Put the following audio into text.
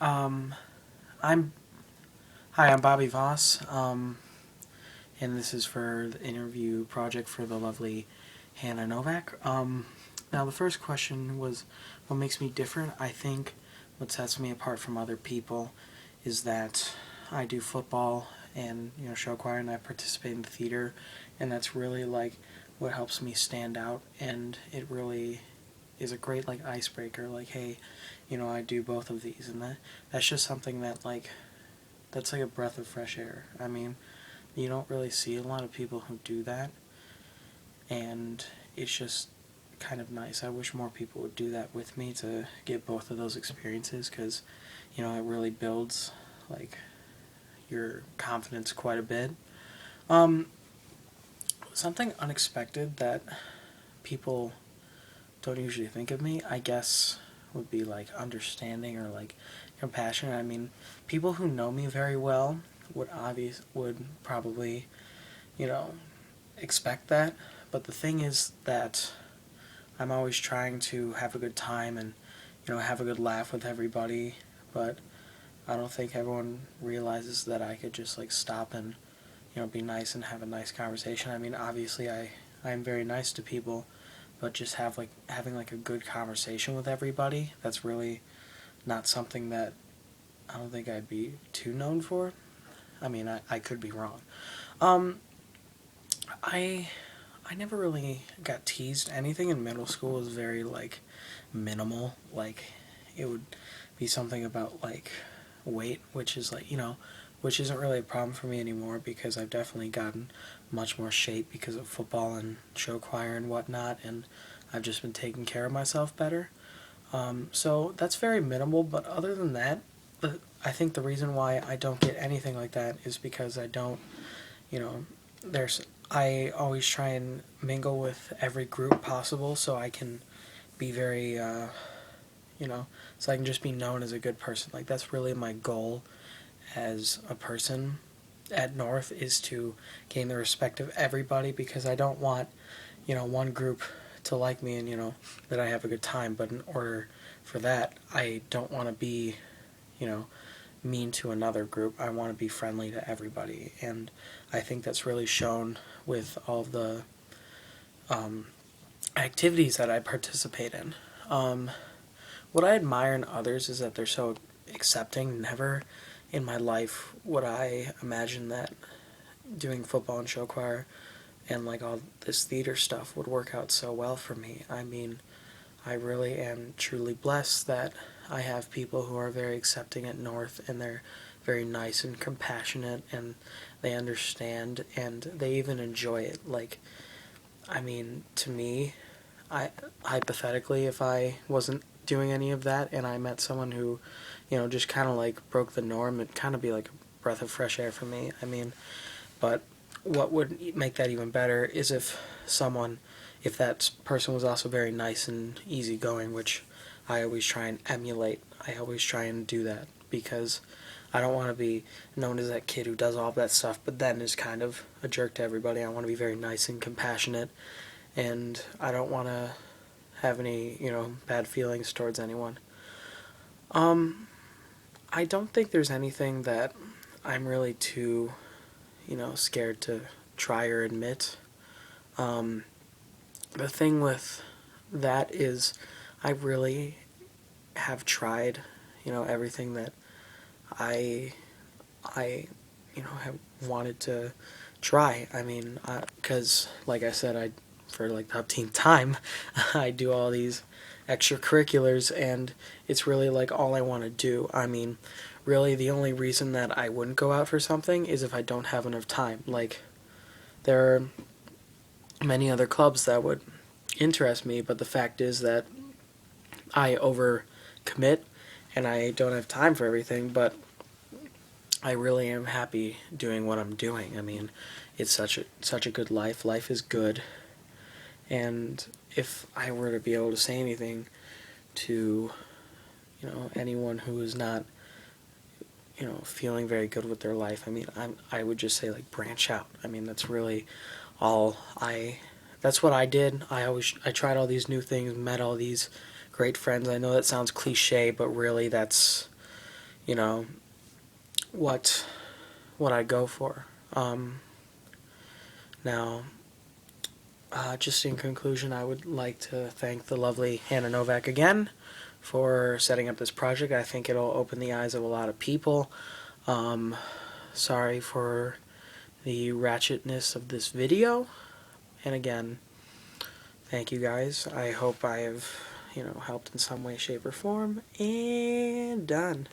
Um, I'm Hi, I'm Bobby Voss, and this is for the interview project for the lovely Hannah Novak. Now, the first question was, what makes me different? I think what sets me apart from other people is that I do football and show choir, and I participate in theater, and that's really like what helps me stand out, and it really is a great like icebreaker. Like, hey, I do both of these, and that's just something that that's like a breath of fresh air. I mean, you don't really see a lot of people who do that, and it's just kind of nice. I wish more people would do that with me to get both of those experiences because, it really builds like your confidence quite a bit. Um, Something unexpected that people don't usually think of me, I guess, would be like understanding or like compassion. I mean, people who know me very well would probably, you know, expect that. But the thing is that I'm always trying to have a good time and have a good laugh with everybody. But I don't think everyone realizes that I could just like stop and be nice and have a nice conversation. I mean, obviously I'm very nice to people, but just having like a good conversation with everybody, that's really not something that I don't think I'd be too known for. I mean, I could be wrong. Um, I I never really got teased. Anything in middle school was very like minimal. Like it would be something about like weight, which is like which isn't really a problem for me anymore because I've definitely gotten much more shape because of football and show choir and whatnot, and I've just been taking care of myself better. So that's very minimal, but other than that, I think the reason why I don't get anything like that is because I don't, you know, there's I always try and mingle with every group possible so I can be very, so I can just be known as a good person. Like that's really my goal as a person at North is to gain the respect of everybody because I don't want, one group to like me and, that I have a good time. But in order for that, I don't want to be, you know, mean to another group. I want to be friendly to everybody. And I think that's really shown with all of the um, activities that I participate in. Um, what I admire in others is that they're so accepting. Never in my life would I imagine that doing football and show choir and like all this theater stuff would work out so well for me. I mean, I really am truly blessed that I have people who are very accepting at North and they're very nice and compassionate and they understand and they even enjoy it. Like, I mean, to me, I hypothetically, if I wasn't doing any of that and I met someone who, just kind of like broke the norm, it'd kind of be like a breath of fresh air for me. I mean, but what would make that even better is if that person was also very nice and easygoing, which I always try and emulate. I always try and do that because I don't want to be known as that kid who does all that stuff, but then is kind of a jerk to everybody. I want to be very nice and compassionate, and I don't want to have any, bad feelings towards anyone. Um, I don't think there's anything that I'm really too, scared to try or admit. Um, the thing with that is, I really have tried, everything that I, I, have wanted to try. I mean, because like I said, for like the upteenth time, I do all these extracurriculars, and it's really like all I want to do. I mean, really, the only reason that I wouldn't go out for something is if I don't have enough time. Like, there are many other clubs that would interest me, but the fact is that I overcommit and I don't have time for everything, but I really am happy doing what I'm doing. I mean, it's such a good life. Life is good, and if I were to be able to say anything to anyone who is not feeling very good with their life, I mean, I would just say like branch out. I mean, that's really all I. That's what I did. I tried all these new things, met all these great friends. I know that sounds cliche, but really you know, what I go for. Now, just in conclusion, I would like to thank the lovely Hannah Novak again for setting up this project. I think it'll open the eyes of a lot of people. Sorry for the ratchetness of this video. And again, thank you guys. I hope I have, helped in some way, shape, or form. And done.